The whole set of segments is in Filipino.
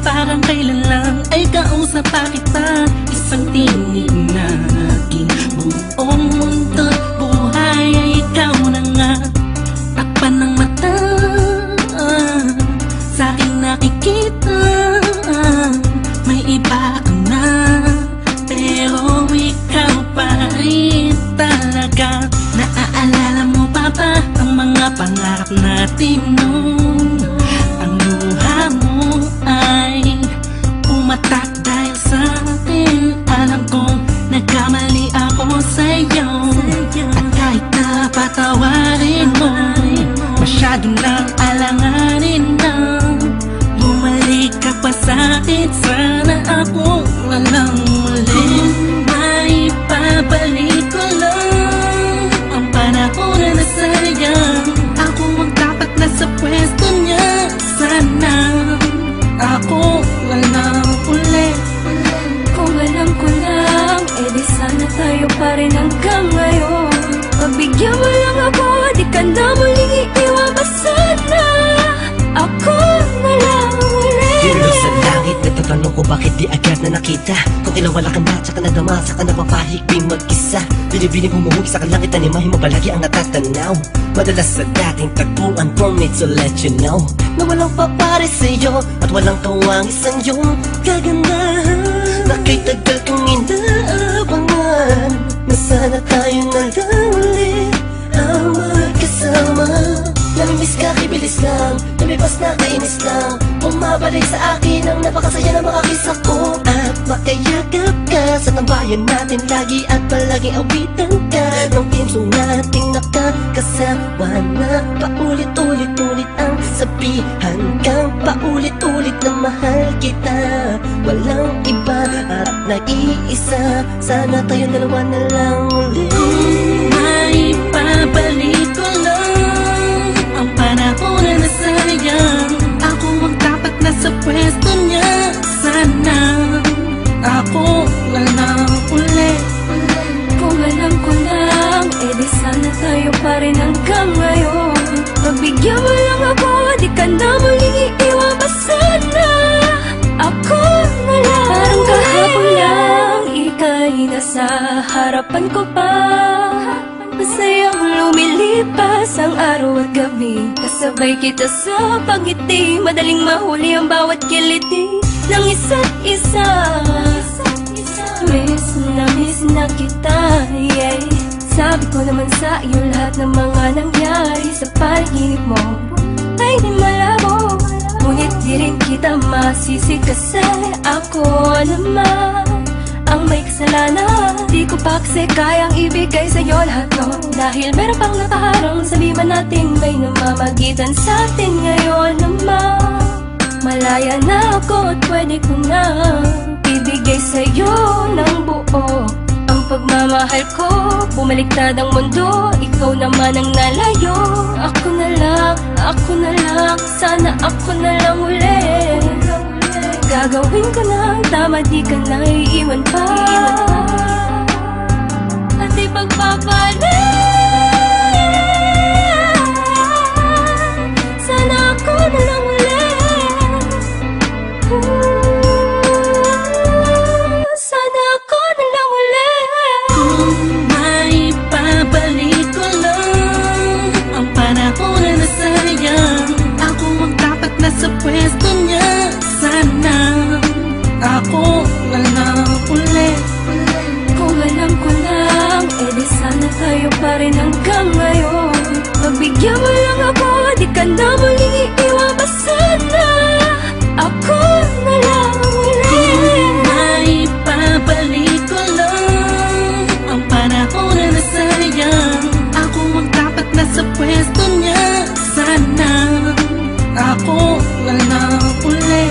parang kailan lang ay kausap pa kita. Isang tinig na aking buong mundo't buhay ay ikaw na nga. Takpan ng mata, sa'king nakikita, may iba ka na, pero ikaw pa rin talaga. Naaalala mo pa ba ang mga pangarap natin noon? Ang luha mo ay umatak dahil sa atin. Alam kong nagkamali ako sa'yo, at kahit na patawarin mo, masyado nang alanganin na. Bumalik ka pa sa'kin, sana ako walang muli. May pabalik ko lang ang panahon na nasayang. Ako ang dapat nasa pwesto niya, sana ako walang uli. Kung alam ko lang, edi sana tayo pa rin hanggang ngayon. Pagbigyan mo lang ako, di ka na muling iiwan pa sana. Ako na lang ulit. Dilo sa langit, nagtatanong ko bakit di agad na nakita. Kung kilawala ka na, tsaka nadama, saka napapahigping mag-isa. Binibining humuhugi sa kalangit, animahin mo palagi ang natatanaw. Madalas sa dating tagpuan, for me to let you know na walang papare sa'yo at walang kawang isang iyong kagandahan. Na kay tagal kong inaabangan, na sana tayo na lang ulit ang magkasama. Namimiss ka, kibilis lang, lumipas na kainis lang. Bumabalik sa akin ang napakasaya ng mga kisa ko. At makayagap ka sa tambayan natin lagi, at palaging awitan ka ng teamsong nating nakakasama na paulit-ulit-ulit ang sabihan kang paulit-ulit na mahal kita. Walang iba at nag-iisa, sana tayo dalawa na lang ulit. May pabalik ko lang ang panahon na nasayang. Ako ang dapat nasa pwesto niya, sana ako walang uli. Kung alam ko lang, edi sana tayo pa rin hanggang ngayon. Pagbigyan mo lang ako, di ka na muling iiwan pa sana. Ako na lang. Parang kahapon lang, ika'y nasa harapan ko pa. Masayang lumilipas ang araw at gabi, kasabay kita sa pagngiti, madaling mahuli ang bawat kiliti ng isa't isa. Miss na kita, yeah. Sabi ko naman sa iyo lahat ng mga nangyari sa panaginip mo ay di malabo, ngunit di rin kita masisi kasi ako naman ang may kasalanan. Di ko pa kasi kayang ibigay sa'yo lahat no, dahil meron pang nakaharang. Sabihin natin may namamagitan sa atin ngayon naman. Malaya na ako at pwede ko na ibigay sa'yo ng buo ang pagmamahal ko. Bumaliktad ang mundo, ikaw naman ang nalayo. Ako na lang, sana ako na lang ulit. Gagawin ko na ang tama, di ka na iiwan pa. At di pagpapalit, sana ako na lang ulit. Sana ako na lang ulit. Kung may pabalik ko lang ang panahon na nasayang. Ako ang dapat nasa pwesto niya, sana ako walang uli. Kung alam ko lang, edi sana tayo pa rin hanggang ngayon. Pagbigyan mo lang ako, di ka na muling iiwan pa sana. Ako na lang ulit. May pabalik ko lang ang panahon na nasayang. Ako ang dapat nasa pwesto niya, sana ako walang uli.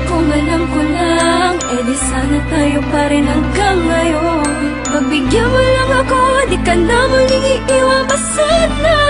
Kung alam ko lang, edi sana tayo pa rin hanggang ngayon. Pagbigyan mo lang ako, di ka na muling iiwan pa sana.